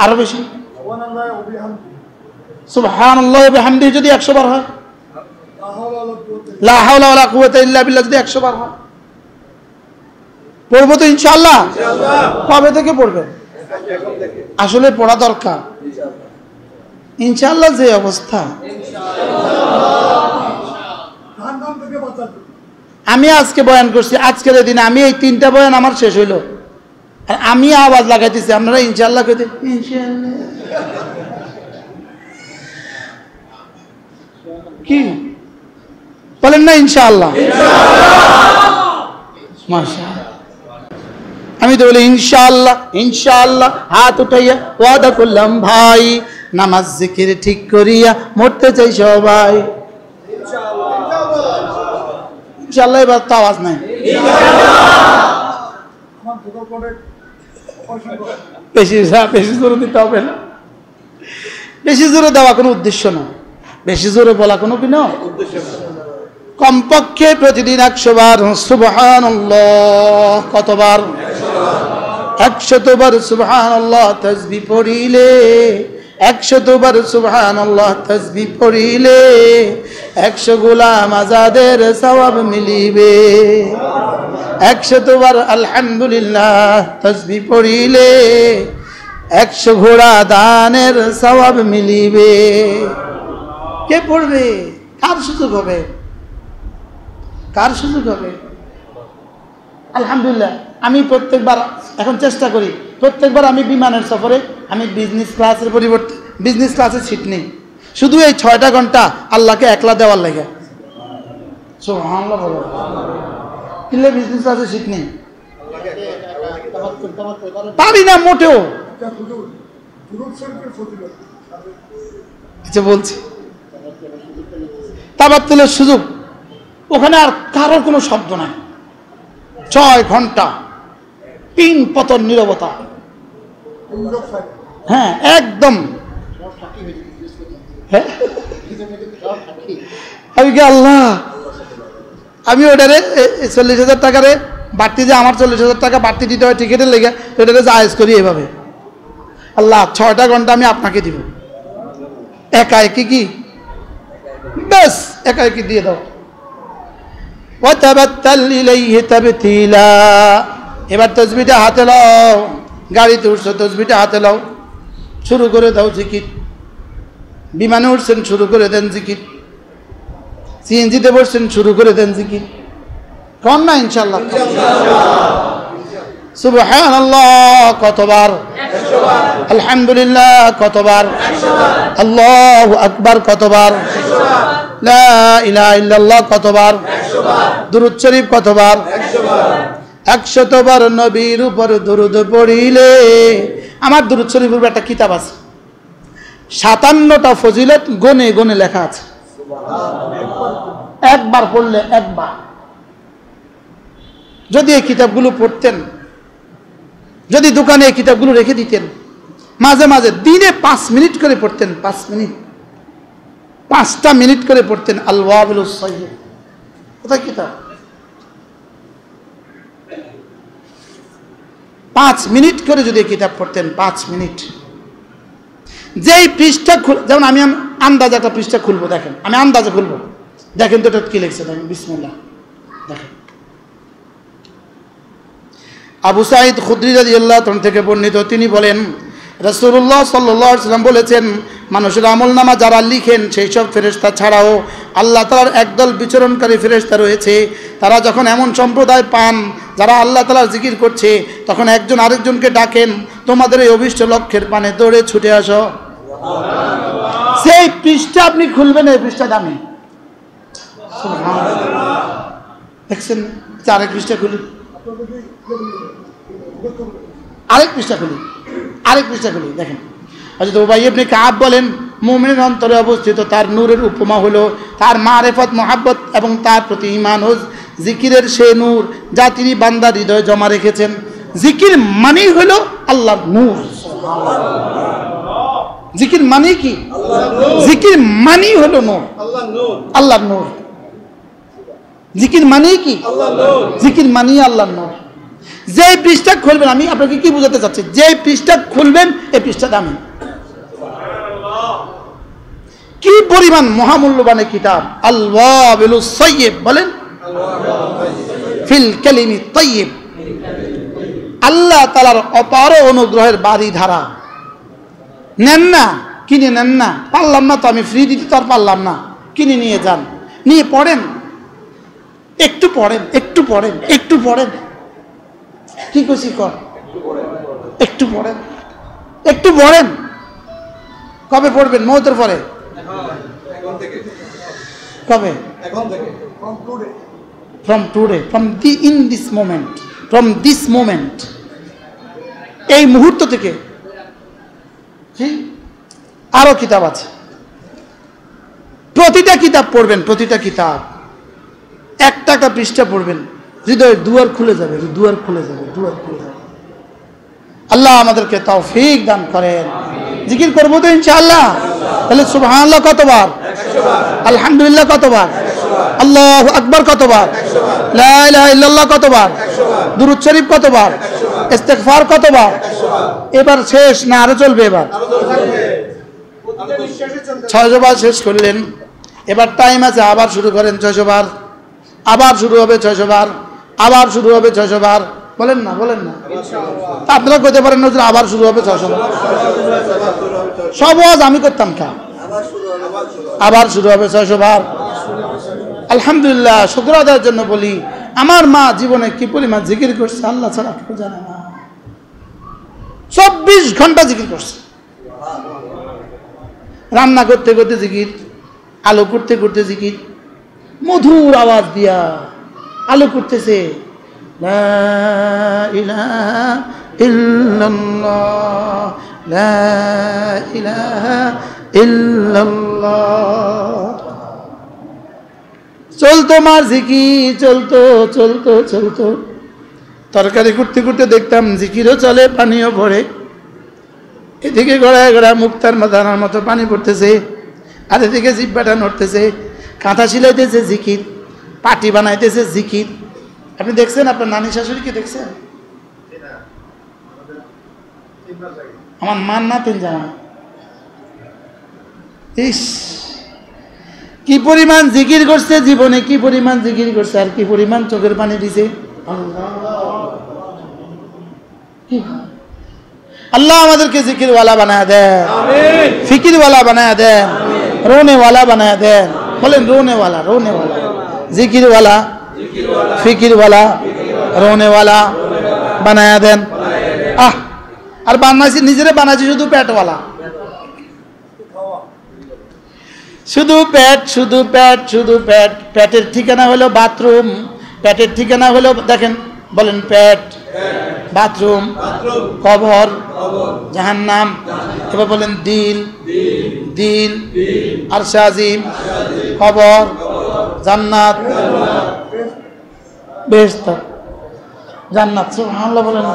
আরো বেশি সুবহানাল্লাহ ওয়া বিহামদিহি যদি 100 বার হয়, লা হাওলা ওয়ালা কুওয়াতা ইল্লা বিল্লাহ যদি 100 বার হয়, পড়বো তো ইনশাআল্লাহ। কবে থেকে পড়বেন? আসলে পড়া দরকার ইনশাআল্লাহ। যে অবস্থা, আমি আজকে বয়ান করছি, আজকের দিনে আমি এই 3টা বয়ান আমার শেষ হইল, আর আমি আওয়াজ লাগাইতেছি, আপনারা ইনশাআল্লাহ কইতে ইনশাআল্লাহ কি বলেন না? ইনশাআল্লাহ মাশাআল্লাহ। আমি তো বলি ইনশাআল্লাহ ইনশাআল্লাহ, হাত উঠাইয়া ওয়াদা করলাম ভাই, নামাজ জিকির ঠিক করিয়া মরতে চাই সবাই ইনশাআল্লাহ। এবার তো আওয়াজ নাই, বেশি জোরে দিতে হবে না। বেশি জোরে দেওয়া কোনো উদ্দেশ্য না, বেশি জোরে বলা কোনো উদ্দেশ্য না। কমপক্ষে প্রতিদিন 100 বার সুবহানাল্লাহ। কতবার? 100 বার সুবহানাল্লাহ তাসবিহ পড়িলে, 100 বার সুবহানাল্লাহ তাসবিহ পড়িলে 100 গোলাম আজাদের সওয়াব মিলিবে। 100 বার আলহামদুলিল্লাহ তাসবিহ পড়িলে 100 ঘোড়া দানের সওয়াব মিলিবে। কে পড়বে? কার সুযোগ হবে? কার সুযোগ হবে? আলহামদুলিল্লাহ আমি প্রত্যেকবার এখন চেষ্টা করি, প্রত্যেকবার আমি বিমানের সফরে আমি বিজনেস ক্লাসের পরিবর্তে বিজনেস ক্লাসের সিট নেই, শুধু এই 6টা ঘন্টা আল্লাহকে একলা দেওয়ার লাগে। সুবহানাল্লাহ বলো, কিলে বিজনেস ক্লাসের সিট নেই, পারি না মোটেও। আচ্ছা বলছি, তাবাত্তুলের সুযোগ, ওখানে আর কারোর কোনো শব্দ নাই, 6 ঘন্টা পিন পতন নীরবতা। হ্যাঁ একদম। আমি কি আল্লাহ, আমি ওটারে 40,000 টাকারে বাড়তি, যে আমার 40,000 টাকা বাড়তি দিতে হয় টিকিটের লেগে, ওটারে জায়েজ করি এভাবে, আল্লাহ 6টা ঘন্টা আমি আপনাকে দিব, একা একই কি ব্যাস একা একই দিয়ে দাও। ওয়াতাবাত্তাল ইলাইহি তাবতিলা। এবার তাসবিহটা হাতে লাও, গাড়িতে উঠছো তাসবিহটা হাতে লাও, শুরু করে দাও জিকির। বিমানে উঠছেন শুরু করে দেন জিকির, সিএনজিতে বসছেন শুরু করে দেন জিকির। কোন না ইনশাআল্লাহ? সুবহানাল্লাহ কতবার? 100 বার। আলহামদুলিল্লাহ কতবার? 100 বার। আল্লাহু আকবার কতবার? 100 বার। লা ইলাহা ইল্লাল্লাহ কতবার? 100 বার। দুরূদ শরীফ কতবার? 100 বার। 100 বার নবীর উপর দুরূদ পড়িলে, আমার দুরূদ শরীফের উপর একটা কিতাব আছে, 57টা ফজিলত গনে গনে লেখা আছে। সুবহানাল্লাহ। একবার পড়লে একবার। যদি এই কিতাবগুলো পড়তেন, যদি দোকানে এই কিতাবগুলো রেখে দিতেন, মাঝে মাঝে দিনে 5 মিনিট করে পড়তেন, 5 মিনিট, 5টা মিনিট করে পড়তেন আল ওয়াবিলুস সাইয়্যিব। কোথায় কিতাব? 5 মিনিট করে যদি কিতাব পড়তেন, 5 মিনিট, যেই পৃষ্ঠা যেমন আমি আন্দাজে একটা পৃষ্ঠা খুলবো, দেখেন আমি আন্দাজে খুলবো, দেখেন তো এটা কি লিখছে, দেখেন বিসমিল্লাহ, দেখেন। আবু সাঈদ খুদরি রাদিয়াল্লাহু তাআলা থেকে বর্ণিত, তিনি বলেন রাসূলুল্লাহ সাল্লাল্লাহু আলাইহি ওয়াসাল্লাম বলেছেন, মানুষের আমলনামা যারা লিখেন সেই সব ফেরেশতা ছাড়াও আল্লাহ তাআলার একদল বিচরণকারী ফেরেশতা রয়েছে। তারা যখন এমন সম্প্রদায় পান যারা আল্লাহ তাআলার জিকির করছে, তখন একজন আরেকজনকে ডাকেন, তোমাদের এই অভিষ্ট লক্ষ্যের পানে দৌড়ে ছুটে আসো। সুবহানাল্লাহ। সেই পৃষ্ঠা আপনি খুলবেন, এই পৃষ্ঠা দামি। সুবহানাল্লাহ। দেখছেন? আরেক পৃষ্ঠা খুলি, আরেক পৃষ্ঠা খুলি, আরেক পৃষ্ঠা খুলি, দেখেন। হযরত উবাই ইবনে কাব বলেন, মুমিনের অন্তরে অবস্থিত তার নূরের উপমা হলো তার মারেফত, মহাব্বত এবং তার প্রতি ঈমান ও জিকিরের সেই নূর যা তিনি বান্দার হৃদয়ে জমা রেখেছেন। জিকির মানেই হলো আল্লাহর নূর। সুবহানাল্লাহ। জিকির মানে কি? আল্লাহর নূর। জিকির মানেই হলো নূর, আল্লাহর নূর, আল্লাহর নূর। জিকির মানে কি? আল্লাহর নূর। জিকির মানেই আল্লাহর নূর। যে পৃষ্ঠা খুলবেন, আমি আপনাকে কি বোঝাতে চাচ্ছি, যে পৃষ্ঠা খুলবেন এই পৃষ্ঠা দামি। কি পরিমাণ মহামূল্যবান কিতাব, আল ওয়াবিলুস সাইয়্যিব, বলেন ফিল কালিমি তাইয়্যিব। আল্লাহ তাআলার অপার অনুগ্রহের বাড়ি ধারা। নেন না, কিনে নেন না, পারলাম না তো আমি ফ্রি দিতে তো আর পারলাম না, কিনে নিয়ে যান, নিয়ে পড়েন, একটু পড়েন, একটু পড়েন, একটু পড়েন, কি খুশি কর, একটু পড়েন, একটু পড়েন। কবে পড়বেন? মওতের পরে। কবে? from today, in this moment, from this moment, এই মুহূর্ত থেকে। আরো কিতাব আছে, প্রতিটা কিতাব পড়বেন, প্রতিটা কিতাব একটা একটা পৃষ্ঠা পড়বেন, হৃদয়ের দুয়ার খুলে যাবে, দুয়ার খুলে যাবে, দুয়ার খুলে যাবে। আল্লাহ আমাদেরকে তৌফিক দান করেন। জিকির করবো তো ইনশাআল্লাহ। তাহলে সুবহানাল্লাহ কতবার? আলহামদুলিল্লাহ কতবার? আল্লাহু আকবার কতবার? লা ইলাহা ইল্লাল্লাহ কতবার? দুরূদ শরীফ কতবার? ইস্তিগফার কতবার? এবার শেষ না আরো চলবে? এবার 600 বার শেষ করলেন, এবার টাইম আছে, আবার শুরু করেন 600 বার, আবার শুরু হবে 600 বার, আবার শুরু হবে 600 বার। বলেন না, বলেন না, আপনারা করতে পারেন না, আবার শুরু হবে 600 বার। সব ওয়াজ আমি করতাম, আবার শুরু হবে 600 বার। আলহামদুলিল্লাহ, শুকর আদায়ের জন্য বলি, আমার মা জীবনে কি পরিমাণ জিকির করছে আল্লাহ ছাড়া কেউ জানে না। 24 ঘন্টা জিকির করছে, রান্না করতে করতে জিকির, আলো করতে করতে জিকির, মধুর আওয়াজ দিয়া আলো করতেছে, লা ইলাহা ইল্লাল্লাহ, লা ইলাহা ইল্লাল্লাহ। চলতো মার জিকির, চলতো চলতো চলতো। তরকারি করতে করতে দেখতাম জিকিরও চলে, পানিও পড়ে। এদিকে গড়ায় গড়ায় মুক্তার মাথার মতো পানি পড়তেছে, আর এদিকে জিব্বাটা নড়তেছে, কাঁথা সিলাইতেছে জিকির, পাটি বানাইতেছে জিকির। আপনি দেখছেন? আপনার নানি শাশুড়িকে দেখছেন? আমার মান না তিন জামা। ইস, কি পরিমাণ জিকির করছে জীবনে, কি পরিমাণ জিকির করছে, আর কি পরিমাণ চোখের পানি দিছে। আল্লাহ আমাদেরকে জিকিরওয়ালা বানায় দেন, ফিকিরওয়ালা বানায় দেন, রোনেওয়ালা বানায় দেন। বলেন রোনেওয়ালা, রোনেওয়ালা, জিকিরওয়ালা, ফিকিরওয়ালা, রোনেওয়ালা বানায় দেন। আহ, আর বানাইছি, নিজেরা বানাইছি শুধু পেটওয়ালা, শুধু পেট, শুধু পেট, শুধু পেট। পেটের ঠিকানা হলো বাথরুম, পেটের ঠিকানা হলো, দেখেন, বলেন পেট, বাথরুম, কবর, জাহান্নাম। এবার বলেন দিল, দিল, আরশে আজিম, কবর, জান্নাত, বেহেশত, জান্নাত। সুবহানাল্লাহ বলেন।